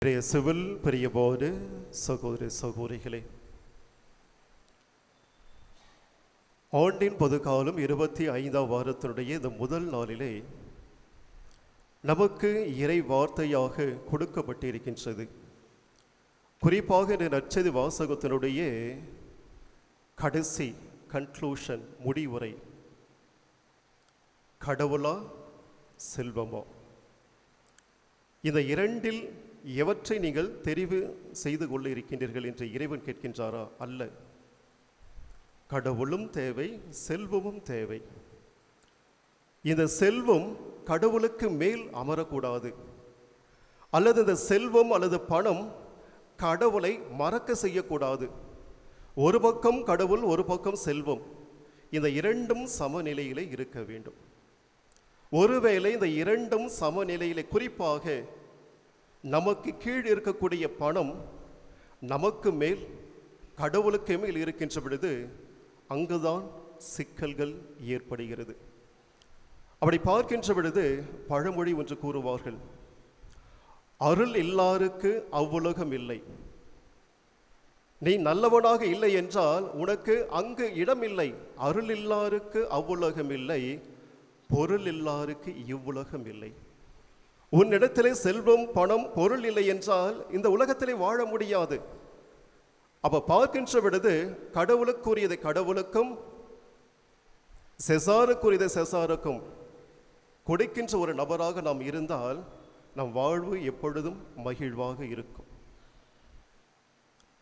இயேசுவில் பிரியமான சகோதர சகோதரிகளே, ஆண்டின் பொதுக்காலம் 25ஆம் வாரத்தினுடைய இந்த முதல் நாளிலே நமக்கு இறை வார்த்தையாக கொடுக்கப்பட்டிருக்கின்றது. குறிப்பாக இந்த நற்செய்தி வாசகத்தினுடைய கடைசி கன்க்ளூஷன், முடிவுரை, கடவுளா செல்வமா? இந்த இரண்டில் எவற்றை நீங்கள் தெரிவு செய்து கொள்ள இருக்கின்றீர்கள் என்று இறைவன் கேட்கின்றாரா? அல்ல. கடவுளும் தேவை, செல்வமும் தேவை. இந்த செல்வம் கடவுளுக்கு மேல் அமரக்கூடாது, அல்லது இந்த செல்வம் அல்லது பணம் கடவுளை மறக்க செய்யக்கூடாது. ஒரு பக்கம் கடவுள், ஒரு பக்கம் செல்வம், இந்த இரண்டும் சமநிலையிலே இருக்க வேண்டும். ஒருவேளை இந்த இரண்டும் சமநிலையிலே, குறிப்பாக நமக்கு கீழ் இருக்கக்கூடிய பணம் நமக்கு மேல், கடவுளுக்கு மேல் இருக்கின்ற பொழுது அங்குதான் சிக்கல்கள் ஏற்படுகிறது. அப்படி பார்க்கின்ற பொழுது பழமொழி ஒன்று கூறுவார்கள், அருள் இல்லாருக்கு அவ்வுலகம் இல்லை. நீ நல்லவனாக இல்லை என்றால் உனக்கு அங்கு இடம் இல்லை. அருள் இல்லாருக்கு அவ்வுலகம் இல்லை, பொருள் இல்லாருக்கு இவ்வுலகம் இல்லை. உன்னிடத்திலே செல்வம், பணம், பொருள் இல்லை என்றால் இந்த உலகத்திலே வாழ முடியாது. அப்ப பார்க்கின்ற பொழுது கடவுளுக்குரியதை கடவுளுக்கும், செசாருக்குரியதை செசாருக்கும் கொடுக்கின்ற ஒரு நபராக நாம் இருந்தால் நம் வாழ்வு எப்பொழுதும் மகிழ்வாக இருக்கும்.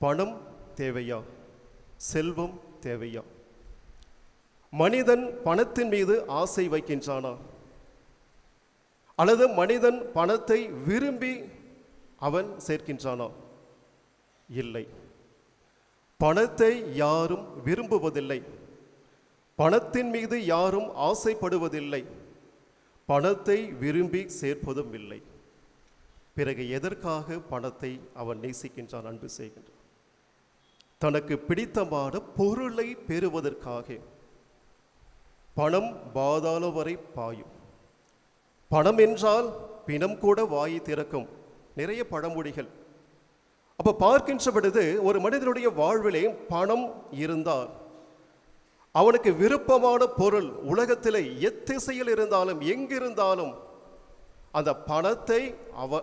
பணம் தேவையா? செல்வம் தேவையா? மனிதன் பணத்தின் மீது ஆசை வைக்கின்றானா? அல்லது மனிதன் பணத்தை விரும்பி அவன் சேர்க்கின்றானா? இல்லை. பணத்தை யாரும் விரும்புவதில்லை, பணத்தின் மீது யாரும் ஆசைப்படுவதில்லை, பணத்தை விரும்பி சேர்ப்பதும் இல்லை. பிறகு எதற்காக பணத்தை அவன் நேசிக்கின்றான், அன்பு செய்கின்றான்? தனக்கு பிடித்தமான பொருளை பெறுவதற்காக. பணம் பாதாளம் வரை பாயும். பணம் என்றால் பிணம் கூட வாயை திறக்கும். நிறைய பழமொழிகள். அப்ப பார்க்கின்ற பொழுது ஒரு மனிதனுடைய வாழ்விலே பணம் இருந்தால் அவனுக்கு விருப்பமான பொருள் உலகத்திலே எத்திசையில் இருந்தாலும் எங்கிருந்தாலும் அந்த பணத்தை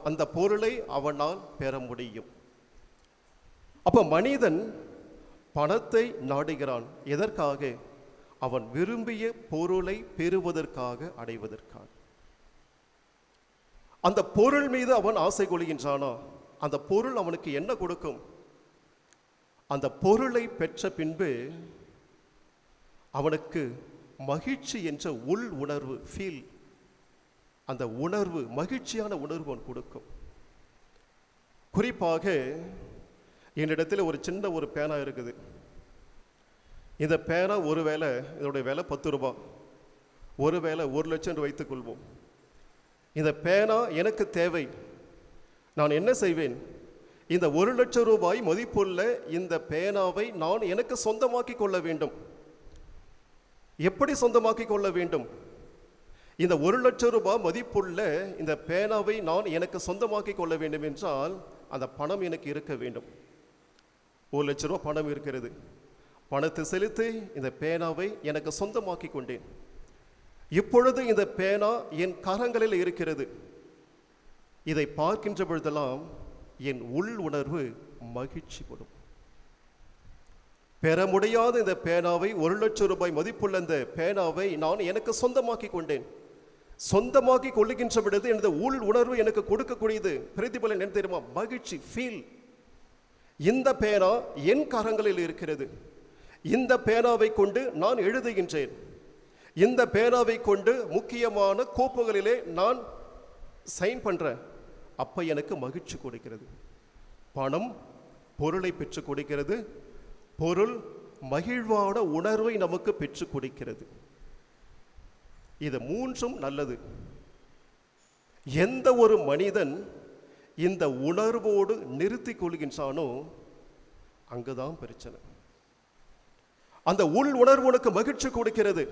அந்த பொருளை அவனால் பெற முடியும். அப்ப மனிதன் பணத்தை நாடுகிறான். எதற்காக? அவன் விரும்பிய பொருளை பெறுவதற்காக, அடைவதற்காக. அந்த பொருள் மீது அவன் ஆசை கொள்கின்றானா? அந்த பொருள் அவனுக்கு என்ன கொடுக்கும்? அந்த பொருளை பெற்ற பின்பு அவனுக்கு மகிழ்ச்சி என்ற உள் உணர்வு, ஃபீல், அந்த உணர்வு, மகிழ்ச்சியான உணர்வு அவன் கொடுக்கும். குறிப்பாக என்னிடத்தில் ஒரு சின்ன ஒரு பேனா இருக்குது. இந்த பேனா ஒருவேளை இதனுடைய விலை 10 ரூபாய், ஒருவேளை 1 லட்சம் என்று வைத்துக் கொள்வோம். இந்த பேனா எனக்கு தேவை. நான் என்ன செய்வேன்? இந்த 1 லட்சம் ரூபாய் மதிப்புள்ள இந்த பேனாவை நான் எனக்கு சொந்தமாக்கி கொள்ள வேண்டும். எப்படி சொந்தமாக்கி கொள்ள வேண்டும்? இந்த 1 லட்சம் ரூபாய் மதிப்புள்ள இந்த பேனாவை நான் எனக்கு சொந்தமாக்கி கொள்ள வேண்டும் என்றால் அந்த பணம் எனக்கு இருக்க வேண்டும். 1 லட்சம் ரூபாய் பணம் இருக்கிறது. பணத்தை செலுத்தி இந்த பேனாவை எனக்கு சொந்தமாக்கி கொண்டேன். இப்பொழுது இந்த பேனா என் கரங்களில் இருக்கிறது. இதை பார்க்கின்ற பொழுதெல்லாம் என் உள் உணர்வு மகிழ்ச்சி கொடும். பெற முடியாத இந்த பேனாவை, 1 லட்சம் ரூபாய் மதிப்புள்ள இந்த பேனாவை நான் எனக்கு சொந்தமாக்கி கொண்டேன். சொந்தமாக்கி கொள்ளுகின்ற பொழுது எனது உள் உணர்வு எனக்கு கொடுக்கக்கூடியது பிரதிபலன் என்ன தெரியுமா? மகிழ்ச்சி, ஃபீல். இந்த பேனா என் கரங்களில் இருக்கிறது. இந்த பேனாவை கொண்டு நான் எழுதுகின்றேன். இந்த பேனாவை கொண்டு முக்கியமான கோப்புகளிலே நான் சைன் பண்றேன். அப்ப எனக்கு மகிழ்ச்சி கொடுக்கிறது. பணம் பொருளை பெற்று கொடுக்கிறது. பொருள் மகிழ்வான உணர்வை நமக்கு பெற்று கொடுக்கிறது. இது மூன்றும் நல்லது. எந்த ஒரு மனிதன் இந்த உணர்வோடு நிறுத்திக் கொள்கின்றானோ அங்குதான் பிரச்சனை. அந்த உள் உணர்வு உனக்கு மகிழ்ச்சி கொடுக்கிறது.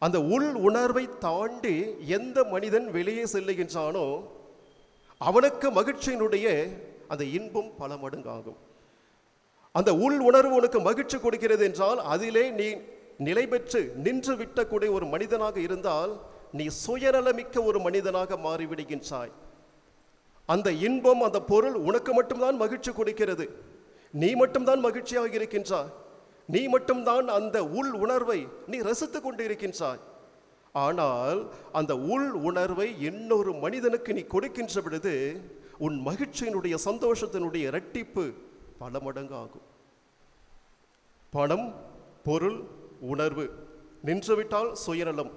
அந்த உள் உணர்வை தாண்டி எந்த மனிதன் வெளியே செல்லுகின்றானோ அவனுக்கு மகிழ்ச்சியினுடைய அந்த இன்பம் பல மடங்காகும். அந்த உள் உணர்வு உனக்கு மகிழ்ச்சி கொடுக்கிறது என்றால் அதிலே நீ நிலை பெற்று நின்று விட்டக்கூடிய ஒரு மனிதனாக இருந்தால் நீ சுயநலமிக்க ஒரு மனிதனாக மாறிவிடுகின்றாய். அந்த இன்பம், அந்த பொருள் உனக்கு மட்டும்தான் மகிழ்ச்சி கொடுக்கிறது. நீ மட்டும்தான் மகிழ்ச்சியாக இருக்கின்றாய். நீ மட்டும்தான் அந்த உள் உணர்வை நீ ரசித்துக் கொண்டு இருக்கின்றாய். ஆனால் அந்த உள் உணர்வை இன்னொரு மனிதனுக்கு நீ கொடுக்கின்ற பொழுது உன் மகிழ்ச்சியினுடைய சந்தோஷத்தினுடைய இரட்டிப்பு பல மடங்கு ஆகும். பணம், பொருள், உணர்வு நின்றுவிட்டால் சுயநலம்.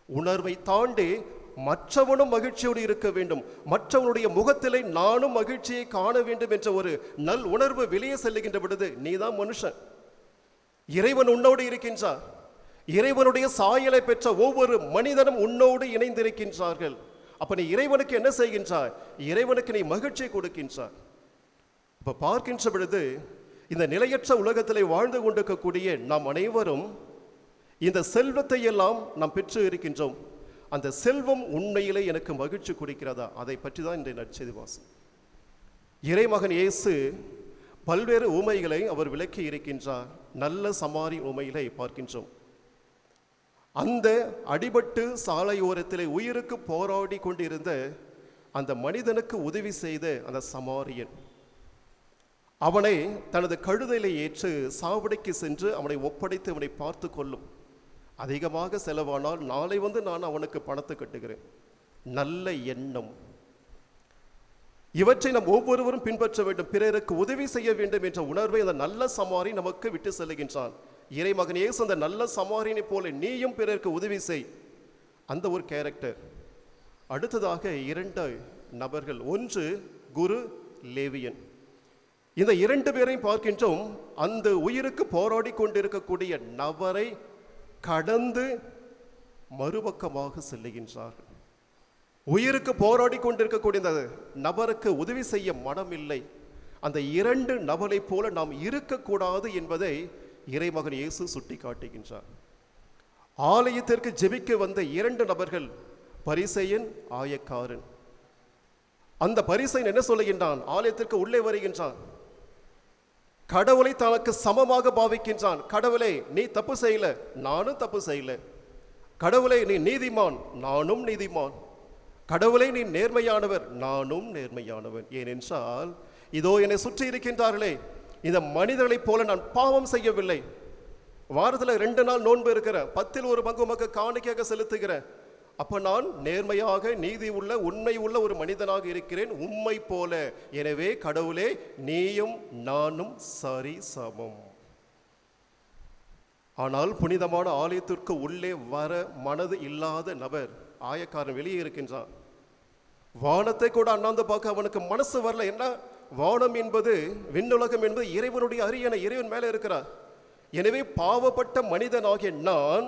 உணர்வை தாண்டி மற்றவனும் மகிழ்ச்சியோடு இருக்க வேண்டும், மற்றவனுடைய முகத்திலே நானும் மகிழ்ச்சியை காண வேண்டும் என்ற ஒரு நல் உணர்வு வெளியே செல்லுகின்ற பொழுது நீதான் மனுஷன். இறைவன் உன்னோடு இருக்கின்றார். இறைவனுடைய சாயலை பெற்ற ஒவ்வொரு மனிதனும் உன்னோடு இணைந்திருக்கின்றார்கள். அப்ப நீ இறைவனுக்கு என்ன செய்கின்றாய்? இறைவனுக்கு நீ மகிழ்ச்சியை கொடுக்கின்றாய். இப்ப பார்க்கின்ற பொழுது இந்த நிலையற்ற உலகத்திலே வாழ்ந்து கொண்டிருக்கக்கூடிய நாம் அனைவரும் இந்த செல்வத்தை எல்லாம் நாம் பெற்று இருக்கின்றோம். அந்த செல்வம் உண்மையிலே எனக்கு மகிழ்ச்சி கொடுக்கிறதா? அதை பற்றி தான் இன்றைய நற்செய்தி வாசம். இறைமகன் இயேசு பல்வேறு உமைகளை அவர் விளக்கி இருக்கின்றார். நல்ல சமாரி உமையிலே பார்க்கின்றோம். அந்த அடிபட்டு சாலையோரத்திலே உயிருக்கு போராடி கொண்டிருந்த அந்த மனிதனுக்கு உதவி செய்த அந்த சமாரியன் அவனை தனது கழுதையிலே ஏற்று சாவடிக்கு சென்று அவனை ஒப்படைத்து அவனை பார்த்து கொள்ளும். அதிகமாக செலவானால் நாளை நான் அவனுக்கு பணத்தை கட்டுகிறேன். நல்ல எண்ணம், இவற்றை நாம் ஒவ்வொருவரும் பின்பற்ற வேண்டும். பிறருக்கு உதவி செய்ய வேண்டும் என்ற உணர்வை அந்த நல்ல சமாரி நமக்கு விட்டு செல்லுகின்றான். இறைமகன் இயேசு அந்த நல்ல சமாரியனை போல நீயும் பிறருக்கு உதவி செய், அந்த ஒரு கேரக்டர். அடுத்ததாக 2 நபர்கள், ஒன்று குரு, லேவியன். இந்த 2 பேரையும் பார்க்கின்றோம். அந்த உயிருக்கு போராடி கொண்டிருக்கக்கூடிய நபரை கடந்து மறுபக்கமாக செல்லுகின்றார்கள். உயிருக்கு போராடி கொண்டிருக்கக்கூடிய இந்த நபருக்கு உதவி செய்ய மனம் இல்லை. அந்த 2 நபரை போல நாம் இருக்கக்கூடாது என்பதை இறைமகன் இயேசு சுட்டி காட்டுகின்றார். ஆலயத்திற்கு ஜெபிக்க வந்த 2 நபர்கள், பரிசேயன், ஆயக்காரன். அந்த பரிசேயன் என்ன சொல்லுகின்றான்? ஆலயத்திற்கு உள்ளே வருகின்றான். கடவுளை தனக்கு சமமாக பாவிக்கின்றான். கடவுளே, நீ தப்பு செய்யல, நானும் தப்பு செய்யல. கடவுளே, நீ நீதிமான், நானும் நீதிமான். கடவுளே, நீ நேர்மையானவர், நானும் நேர்மையானவன். ஏனென்றால் இதோ என்னை சுற்றி இருக்கின்றார்களே, இந்த மனிதர்களைப் போல நான் பாவம் செய்யவில்லை. வாரத்தில் 2 நாள் நோன்பு இருக்கிறேன், 10ல் 1 பங்கு உமக்கு காணிக்கையாக செலுத்துகிறேன். அப்ப நான் நேர்மையாக, நீதி உள்ள, உண்மை உள்ள ஒரு மனிதனாக இருக்கிறேன், உம்மை போல. எனவே கடவுளே, நீயும் நானும் சரி சமம். ஆனால் புனிதமான ஆலயத்திற்கு உள்ளே வர மனது இல்லாத நபர், ஆயக்காரன், வெளியே இருக்கின்றான். வானத்தை கூட அண்ணாந்து பார்க்க அவனுக்கு மனசு வரல. என்ன? வானம் என்பது, விண்ணுலகம் என்பது இறைவனுடைய அரியணை, இறைவன் மேலே இருக்கிறார். எனவே பாவப்பட்ட மனிதனாகிய நான்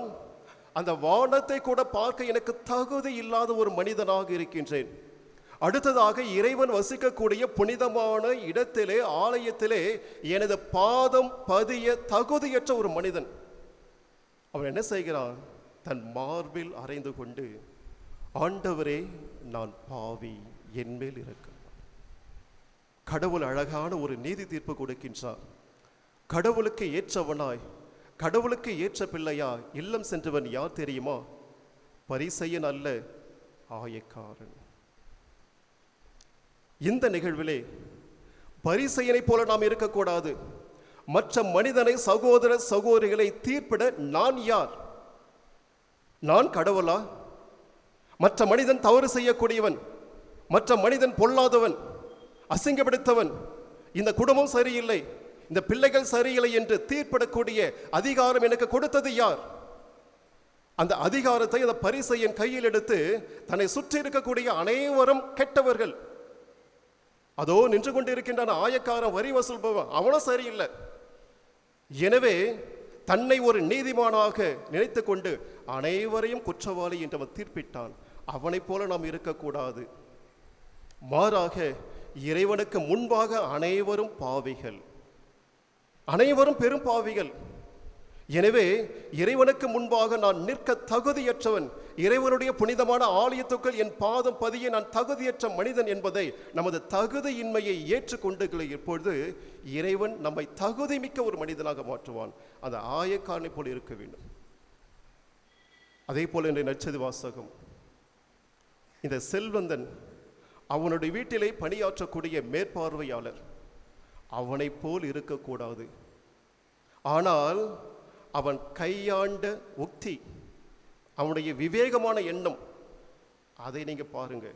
அந்த வானத்தை கூட பார்க்க எனக்கு தகுதி இல்லாத ஒரு மனிதனாக இருக்கின்றேன். அடுத்ததாக இறைவன் வசிக்கக்கூடிய புனிதமான இடத்திலே, ஆலயத்திலே எனது பாதம் பதிய தகுதியற்ற ஒரு மனிதன். அவன் என்ன செய்கிறான்? தன் மார்பில் அறைந்து கொண்டு, ஆண்டவரே, நான் பாவி, என்மேல் இரக்கம். கடவுள் அழகான ஒரு நீதி தீர்ப்பு கொடுக்கின்றார். கடவுளுக்கு ஏற்றவனாய், கடவுளுக்கு ஏற்ற பிள்ளையா இல்லம் சென்றவன் யார் தெரியுமா? பரிசேயன் அல்ல, ஆயக்காரன். இந்த நிகழ்விலே பரிசேயனை போல நாம் இருக்கக்கூடாது. மற்ற மனிதனை, சகோதர சகோதரிகளை தீர்ப்பிட நான் யார்? நான் கடவுளா? மற்ற மனிதன் தவறு செய்யக்கூடியவன், மற்ற மனிதன் பொல்லாதவன், அசிங்கப்படுத்தவன், இந்த குடும்பம் சரியில்லை, இந்த பிள்ளைகள் சரியில்லை என்று தீர்ப்பிடக்கூடிய அதிகாரம் எனக்கு கொடுத்தது யார்? அந்த அதிகாரத்தை அந்த பரிசேயன் கையில் எடுத்து தன்னை சுற்றி இருக்கக்கூடிய அனைவரும் கெட்டவர்கள். அதோ நின்று கொண்டு இருக்கின்றான் ஆயக்காரன், வரி வசூல்பவன், அவனும் சரியில்லை. எனவே தன்னை ஒரு நீதிமானாக நினைத்து கொண்டு அனைவரையும் குற்றவாளி என்று அவன் தீர்ப்பிட்டான். அவனைப் போல நாம் இருக்கக்கூடாது. மாறாக இறைவனுக்கு முன்பாக அனைவரும் பாவிகள், அனைவரும் பெரும் பாவிகள். எனவே இறைவனுக்கு முன்பாக நான் நிற்க தகுதியற்றவன், இறைவனுடைய புனிதமான ஆலயத்துக்குள் என் பாதம் பதிய நான் தகுதியற்ற மனிதன் என்பதை நமது தகுதியின்மையை ஏற்றுக்கொண்டு இப்பொழுது இறைவன் நம்மை தகுதிமிக்க ஒரு மனிதனாக மாற்றுவான். அந்த ஆயக்காரனை போல் இருக்க வேண்டும். அதே போல இன்றைய நற்செய்தி வாசகம், இந்த செல்வந்தன் அவனுடைய வீட்டிலே பணியாற்றக்கூடிய மேற்பார்வையாளர் அவனை போல் இருக்கக்கூடாது. ஆனால் அவன் கையாண்ட உக்தி, அவனுடைய விவேகமான எண்ணம், அதை நீங்க பாருங்க.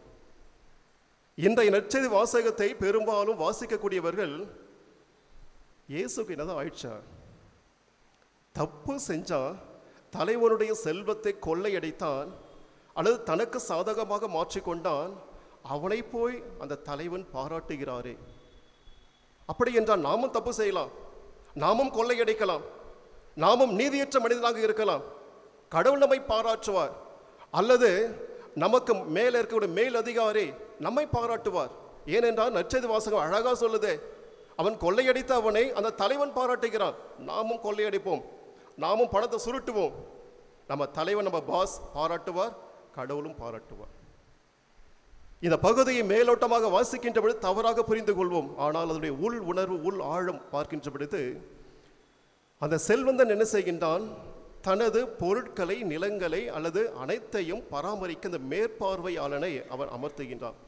இன்றைய நற்செய்தி வாசகத்தை பெரும்பாலும் வாசிக்கக்கூடியவர்கள் இயேசுக்கு என்னதான் ஆயிடுச்சா, தப்பு செஞ்சா தலைவனுடைய செல்வத்தை கொள்ளையடித்தான் அல்லது தனக்கு சாதகமாக மாற்றிக்கொண்டான், அவனை போய் அந்த தலைவன் பாராட்டுகிறாரே. அப்படி என்றால் நாமும் தப்பு செய்யலாம், நாமும் கொள்ளையடிக்கலாம், நாமும் நீதியற்ற மனிதனாக இருக்கலாம், கடவுள் நம்மை பாராட்டுவார். அல்லது நமக்கு மேலே இருக்கக்கூடிய மேல் அதிகாரி நம்மை பாராட்டுவார். ஏனென்றால் நற்செய்தி வாசகம் அழகா சொல்லுதே, அவன் கொள்ளையடித்த அவனை அந்த தலைவன் பாராட்டுகிறான். நாமும் கொள்ளையடிப்போம், நாமும் பணத்தை சுருட்டுவோம், நம்ம தலைவன் நம்ம பாஸ் பாராட்டுவார், கடவுளும் பாராட்டுவார். இந்த பகுதியை மேலோட்டமாக வாசிக்கின்ற பொழுது தவறாக புரிந்து கொள்வோம். ஆனால் அதனுடைய உள் உணர்வு, உள் ஆழம் பார்க்கின்ற பொழுது அந்த செல்வந்தன் என்ன செய்கின்றான், தனது பொருட்களை, நிலங்களை அல்லது அனைத்தையும் பராமரிக்க இந்த மேற்பார்வையாளனை அவன் அமர்த்துகின்றான்.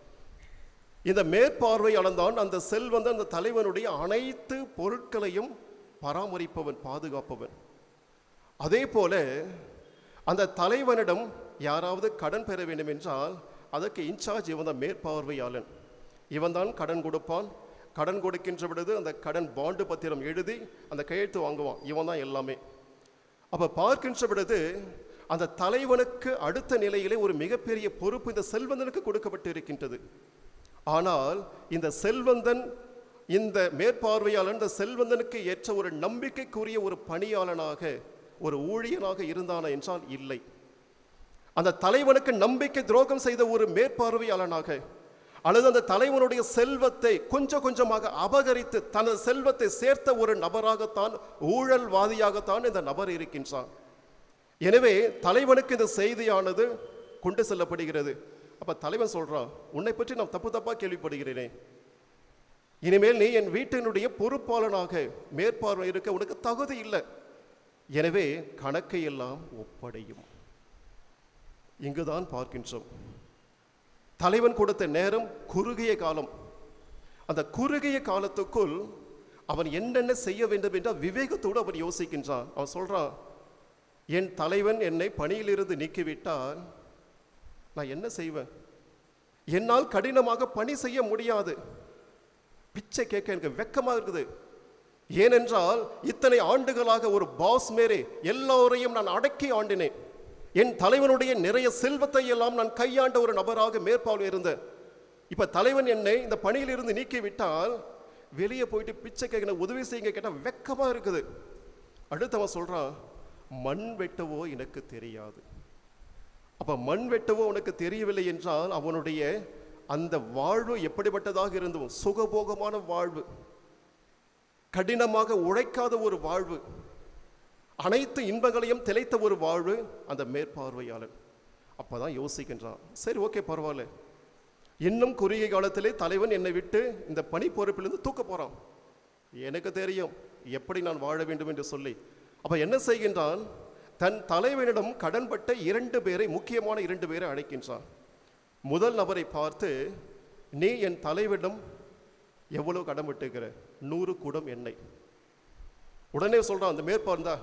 இந்த மேற்பார்வையாளன் தான் அந்த செல்வந்தன், அந்த தலைவனுடைய அனைத்து பொருட்களையும் பராமரிப்பவன், பாதுகாப்பவன். அதே போல அந்த தலைவனிடம் யாராவது கடன் பெற வேண்டும் என்றால் அதற்கு இன்சார்ஜ் இவன் தான், மேற்பார்வையாளன். இவன் தான் கடன் கொடுப்பான். கடன் கொடுக்கின்ற பொழுது அந்த கடன் பாண்டு பத்திரம் எழுதி அந்த கையெழுத்து வாங்குவான். இவன் தான் எல்லாமே. அப்போ பார்க்கின்ற பொழுது அந்த தலைவனுக்கு அடுத்த நிலையிலே ஒரு மிகப்பெரிய பொறுப்பு இந்த செல்வந்தனுக்கு கொடுக்கப்பட்டு இருக்கின்றது. ஆனால் இந்த செல்வந்தன், இந்த மேற்பார்வையாளன் இந்த செல்வந்தனுக்கு ஏற்ற ஒரு நம்பிக்கைக்குரிய ஒரு பணியாளனாக, ஒரு ஊழியனாக இருந்தானா என்றால் இல்லை. அந்த தலைவனுக்கு நம்பிக்கை துரோகம் செய்த ஒரு மேற்பார்வையாளனாக, அல்லது அந்த தலைவனுடைய செல்வத்தை கொஞ்சம் கொஞ்சமாக அபகரித்து தனது செல்வத்தை சேர்த்த ஒரு நபராகத்தான், ஊழல்வாதியாகத்தான் இந்த நபர் இருக்கின்றான். எனவே தலைவனுக்கு இந்த செய்தியானது கொண்டு செல்லப்படுகிறது. அப்ப தலைவன் சொல்றான், உன்னை பற்றி நான் தப்பு தப்பா கேள்விப்படுகிறேனே, இனிமேல் நீ என் வீட்டினுடைய பொறுப்பாளனாக மேற்பார்வை இருக்க உனக்கு தகுதி இல்லை. எனவே கணக்கை எல்லாம் ஒப்படையும். இங்குதான் பார்க்கின்றோம், தலைவன் கொடுத்த நேரம் குறுகிய காலம். அந்த குறுகிய காலத்துக்குள் அவன் என்னென்ன செய்ய வேண்டும் என்ற விவேகத்தோடு அவன் யோசிக்கின்றான். அவன் சொல்றான், என் தலைவன் என்னை பணியிலிருந்து நீக்கிவிட்டால் நான் என்ன செய்வேன்? என்னால் கடினமாக பணி செய்ய முடியாது. பிச்சை கேட்க எனக்கு வெக்கமாக இருக்குது. ஏனென்றால் இத்தனை ஆண்டுகளாக ஒரு பாஸ் மேரே எல்லோரையும் நான் அடக்கி ஆண்டினேன். என் தலைவனுடைய நிறைய செல்வத்தை எல்லாம் நான் கையாண்ட ஒரு நபராக மேற்பார்வை இருந்தேன். இப்ப தலைவன் என்னை இந்த பணியிலிருந்து நீக்கி விட்டால் வெளியே போயிட்டு பிச்சை கேட்க உதவி செய்யுங்க கேட்டால் வெக்கமா இருக்குது. அடுத்தவன் சொல்றான், மண் வெட்டவோ எனக்கு தெரியாது. அப்ப மண் வெட்டவோ உனக்கு தெரியவில்லை என்றால் அவனுடைய அந்த வாழ்வு எப்படிப்பட்டதாக இருந்தும், சுகபோகமான வாழ்வு, கடினமாக உழைக்காத ஒரு வாழ்வு, அனைத்து இன்பங்களையும் திளைத்த ஒரு வாழ்வு அந்த மேற்பார்வையாளன். அப்பதான் யோசிக்கின்றான், சரி ஓகே பரவாயில்ல, இன்னும் குறுகிய காலத்திலே தலைவன் என்னை விட்டு இந்த பணி பொறுப்பிலிருந்து தூக்க போறான், எனக்கு தெரியும் எப்படி நான் வாழ வேண்டும் என்று சொல்லி அப்ப என்ன செய்கின்றான், தன் தலைவனிடம் கடன்பட்ட 2 பேரை, முக்கியமான 2 பேரை அழைக்கின்றான். முதல் நபரை பார்த்து, நீ என் தலைவனிடம் எவ்வளவு கடன் விட்டுக்கிற? 100 குடம் எண்ணெய். உடனே சொல்றான் அந்த மேற்பார்ந்தா,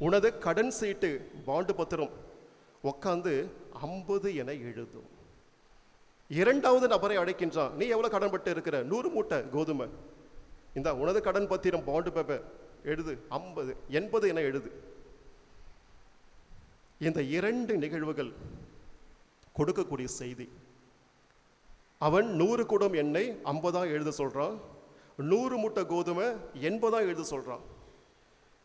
உனது கடன் சீட்டு பாண்டு பத்திரம் உட்காந்து 50 என எழுதும். இரண்டாவது நபரை அழைக்கின்றான், நீ எவ்வளவு கடன் பட்டு இருக்கிற? 100 மூட்டை கோதுமை. இந்த உனது கடன் பத்திரம் பாண்டு பேப்பர் எழுது, 50 80 என எழுது. இந்த 2 நிகழ்வுகள் கொடுக்கக்கூடிய செய்தி. அவன் 100 குடம் எண்ணெய் 50 எழுத சொல்றான், 100 மூட்டை கோதுமை 80 எழுத சொல்றான்.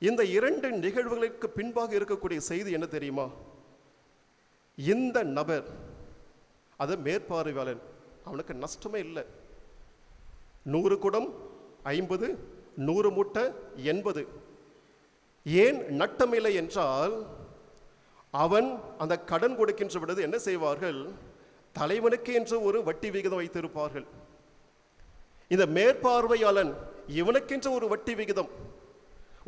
இந்த 2 நிகழ்வுகளுக்கு பின்பாக இருக்கக்கூடிய செய்தி என்ன தெரியுமா? இந்த நபர், அது மேற்பார்வையாளன், அவனுக்கு நஷ்டமே இல்லை. 100 குடம் 50, 100 மூட்டை 80. ஏன் நட்டமில்லை என்றால், அவன் அந்த கடன் கொடுக்கின்ற பொழுது என்ன செய்வார்கள், தலைவனுக்கு என்று ஒரு வட்டி விகிதம் வைத்திருப்பார்கள். இந்த மேற்பார்வையாளன் இவனுக்கென்று ஒரு வட்டி விகிதம்,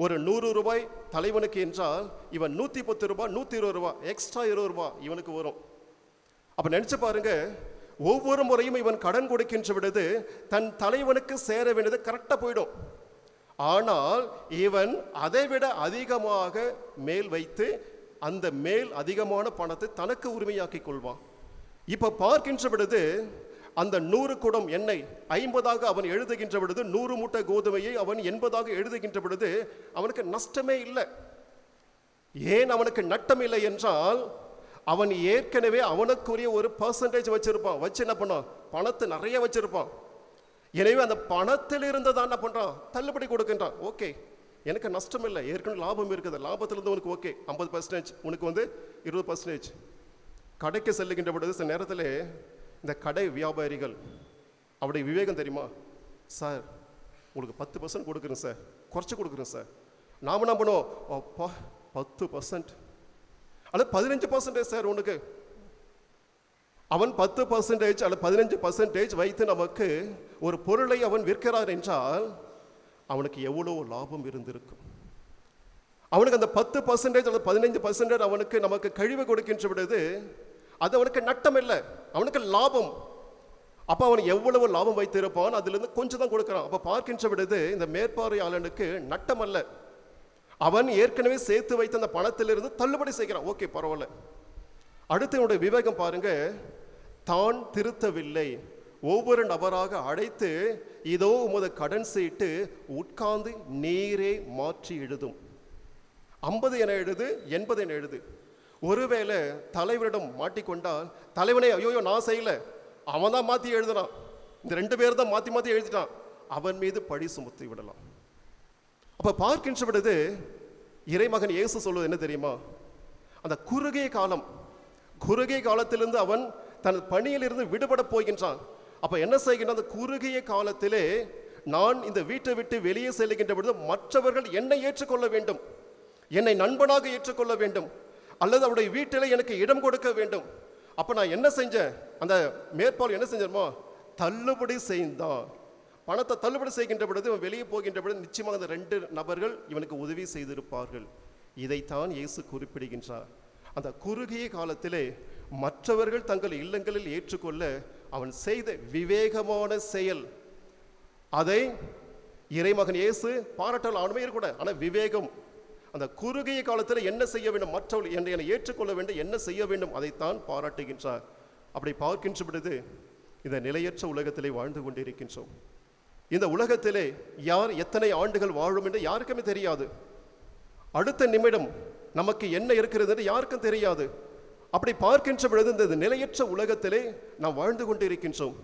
ஒரு 100 ரூபாய் தலைவனுக்கு என்றால் இவன் 110 ரூபாய் 120 ரூபாய் எக்ஸ்ட்ரா 20 ரூபாய் இவனுக்கு வரும். அப்ப நினைச்சு பாருங்க, ஒவ்வொரு முறையும் இவன் கடன் கொடுக்கின்ற பொழுது தன் தலைவனுக்கு சேர வேண்டியது கரெக்டா போயிடும். ஆனால் இவன் அதை விட அதிகமாக மேல் வைத்து அந்த மேல் அதிகமான பணத்தை தனக்கு உரிமையாக்கி கொள்வான். இப்ப பார்க்கின்ற பொழுது அந்த 100 குடம் எண்ணெய் 50ஆக அவன் எழுதுகின்ற பொழுது, 100 மூட்டை கோதுமையை அவன் 80ஆக எழுதுகின்ற பொழுது அவனுக்கு நஷ்டமே இல்லை. ஏன் அவனுக்கு நட்டம் இல்லை என்றால், அவன் ஏற்கனவே அவனுக்குரிய ஒரு பர்சன்டேஜ் வச்சிருப்பான். வச்சு என்ன பண்ணான், பணத்தை நிறைய வச்சிருப்பான். எனவே அந்த பணத்தில் இருந்ததான் என்ன பண்றான், தள்ளுபடி கொடுக்கின்றான். ஓகே, எனக்கு நஷ்டம் இல்லை, ஏற்கனவே லாபம் இருக்குது, லாபத்திலிருந்து உனக்கு ஓகே 50%, உனக்கு 20%. கடைக்கு செல்லுகின்ற பொழுது சில நேரத்தில் இந்த கடை வியாபாரிகள் அவருடைய விவேகம் தெரியுமா, சார் உங்களுக்கு 10% கொடுக்குறேன் சார், குறைச்சி கொடுக்குறேன் சார். நாம் என்ன பண்ணுவோம், அப்பா 10% அல்லது 15% சார் உனக்கு. அவன் 10% அல்லது 15% வைத்து நமக்கு ஒரு பொருளை அவன் விற்கிறார் என்றால் அவனுக்கு எவ்வளோ லாபம் இருந்திருக்கும். அவனுக்கு அந்த 10% அல்லது 15% அவனுக்கு நமக்கு கழிவு கொடுக்கின்ற பொழுது அது அவனுக்கு நட்டம் இல்லை, அவனுக்கு லாபம். அப்ப அவன் எவ்வளவு லாபம் வைத்திருப்பான், அதுல இருந்து கொஞ்சம் தான் கொடுக்கிறான். அப்ப பார்க்கின்ற பொழுது இந்த மேற்பார்வையாளனுக்கு நட்டம் அல்ல, அவன் ஏற்கனவே சேர்த்து வைத்த அந்த பணத்திலிருந்து தள்ளுபடி செய்கிறான். ஓகே, பரவாயில்ல. அடுத்து என்னுடைய விவேகம் பாருங்க, தான் திருத்தவில்லை, ஒவ்வொரு நபராக அழைத்து இதோ உமது கடன் சீட்டு உட்கார்ந்து நீரே மாற்றி எழுதும். 50 என எழுது, 80 என எழுது. ஒருவேளை தலைவரிடம் மாட்டிக்கொண்டால், தலைவனே ஐயோ நான் செய்யல, அவன் தான் மாற்றி எழுதுறான், இந்த 2 பேர் தான் மாற்றி மாற்றி எழுதிட்டான், அவன் மீது பழி சுமத்தி விடலாம். அப்ப பார்க்கின்ற பொழுது இறைமகன் இயேசு சொல்வது என்ன தெரியுமா, அந்த குறுகிய காலத்திலிருந்து அவன் தன் பணியிலிருந்து விடுபட போகின்றான். அப்ப என்ன செய்கின்றான், அந்த குறுகிய காலத்திலே நான் இந்த வீட்டை விட்டு வெளியே செல்லுகின்ற பொழுது மற்றவர்கள் என்னை ஏற்றுக்கொள்ள வேண்டும், என்னை நண்பனாக ஏற்றுக்கொள்ள வேண்டும், அல்லது அவருடைய வீட்டிலே எனக்கு இடம் கொடுக்க வேண்டும். அப்ப நான் என்ன செஞ்சேன், அந்த மேற்பால் என்ன செஞ்சோமோ தள்ளுபடி செய்தான். பணத்தை தள்ளுபடி செய்கின்ற பொழுது இவன் வெளியே போகின்ற பொழுது நிச்சயமாக அந்த 2 நபர்கள் இவனுக்கு உதவி செய்திருப்பார்கள். இதைத்தான் இயேசு குறிப்பிடுகின்றார். அந்த குறுகிய காலத்திலே மற்றவர்கள் தங்கள் இல்லங்களில் ஏற்றுக்கொள்ள அவன் செய்த விவேகமான செயல், அதை இறைமகன் இயேசு பாராட்டல் ஆணுமே கூட. ஆனால் விவேகம், அந்த குறுகிய காலத்தில் என்ன செய்ய வேண்டும், மற்றவர்கள் என்னை ஏற்றுக்கொள்ள வேண்டும், என்ன செய்ய வேண்டும், அதைத்தான் பாராட்டுகின்றார். அப்படி பார்க்கின்ற பொழுது இந்த நிலையற்ற உலகத்திலே வாழ்ந்து கொண்டிருக்கின்றோம். இந்த உலகத்திலே யார் எத்தனை ஆண்டுகள் வாழும் என்று யாருக்குமே தெரியாது. அடுத்த நிமிடம் நமக்கு என்ன இருக்கிறது என்று யாருக்கும் தெரியாது. அப்படி பார்க்கின்ற பொழுது இந்த நிலையற்ற உலகத்திலே நாம் வாழ்ந்து கொண்டிருக்கின்றோம்.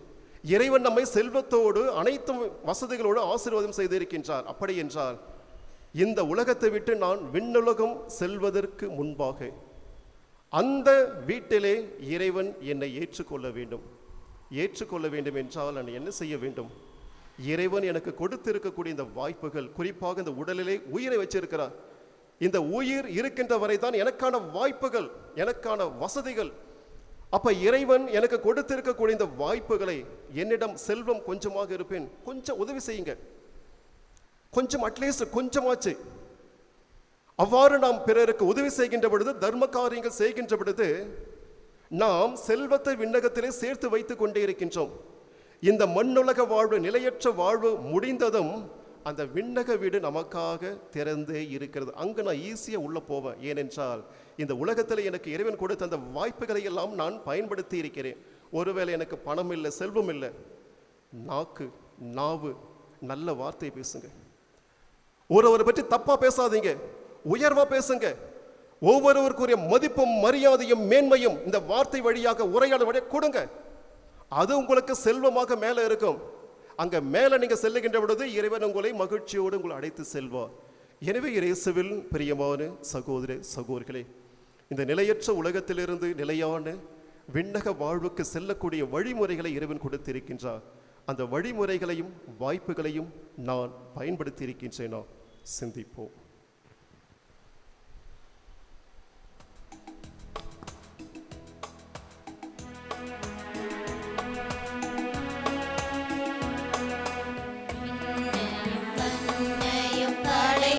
இறைவன் நம்மை செல்வத்தோடு அனைத்து வசதிகளோடு ஆசீர்வாதம் செய்திருக்கின்றார். அப்படி என்றால் இந்த உலகத்தை விட்டு நான் விண்ணுலகம் செல்வதற்கு முன்பாக அந்த வீட்டிலே இறைவன் என்னை ஏற்றுக்கொள்ள வேண்டும். ஏற்றுக்கொள்ள வேண்டும் என்றால் நான் என்ன செய்ய வேண்டும், இறைவன் எனக்கு கொடுத்திருக்கக்கூடிய இந்த வாய்ப்புகள், குறிப்பாக இந்த உடலிலே உயிரை வச்சிருக்கிறார், இந்த உயிர் இருக்கின்ற வரை தான் எனக்கான வாய்ப்புகள், எனக்கான வசதிகள். அப்ப இறைவன் எனக்கு கொடுத்திருக்கக்கூடிய இந்த வாய்ப்புகளை, என்னிடம் செல்வம் கொஞ்சமாக இருப்பேன், கொஞ்சம் உதவி செய்யுங்க, கொஞ்சம் அட்லீஸ்ட் கொஞ்சமாச்சு. அவ்வாறு நாம் பிறருக்கு உதவி செய்கின்ற பொழுது, தர்ம காரியங்கள் செய்கின்ற பொழுது நாம் செல்வத்தை விண்ணகத்திலே சேர்த்து வைத்துக் கொண்டே இருக்கின்றோம். இந்த மண்ணுலக வாழ்வு, நிலையற்ற வாழ்வு முடிந்ததும் அந்த விண்ணக வீடு நமக்காக திறந்தே இருக்கிறது. அங்கு நான் ஈஸியாக உள்ள போவேன். ஏனென்றால் இந்த உலகத்தில் எனக்கு இறைவன் கொடுத்த அந்த வாய்ப்புகளை எல்லாம் நான் பயன்படுத்தி இருக்கிறேன். ஒருவேளை எனக்கு பணம் இல்லை, செல்வம் இல்லை, நாவு நல்ல வார்த்தை பேசுங்க, ஒருவரை பற்றி தப்பா பேசாதீங்க, உயர்வா பேசுங்க. ஒவ்வொருவருக்குரிய மதிப்பும் மரியாதையும் மேன்மையும் இந்த வார்த்தை வழியாக, உரையாடல் வழியாக கொடுங்க. அது உங்களுக்கு செல்வமாக மேலே இருக்கும். அங்க மேலே நீங்க செல்லுகின்ற பொழுது இறைவன் உங்களை மகிழ்ச்சியோடு உங்களை அழைத்து செல்வார். எனவே இயேசுவில் பிரியமான சகோதர சகோதரிகளே, இந்த நிலையற்ற உலகத்திலிருந்து நிலையான விண்ணக வாழ்வுக்கு செல்லக்கூடிய வழிமுறைகளை இறைவன் கொடுத்திருக்கின்றார். அந்த வழிமுறைகளையும் வாய்ப்புகளையும் நான் பயன்படுத்தி இருக்கின்றேனா? சிந்திப்போம்.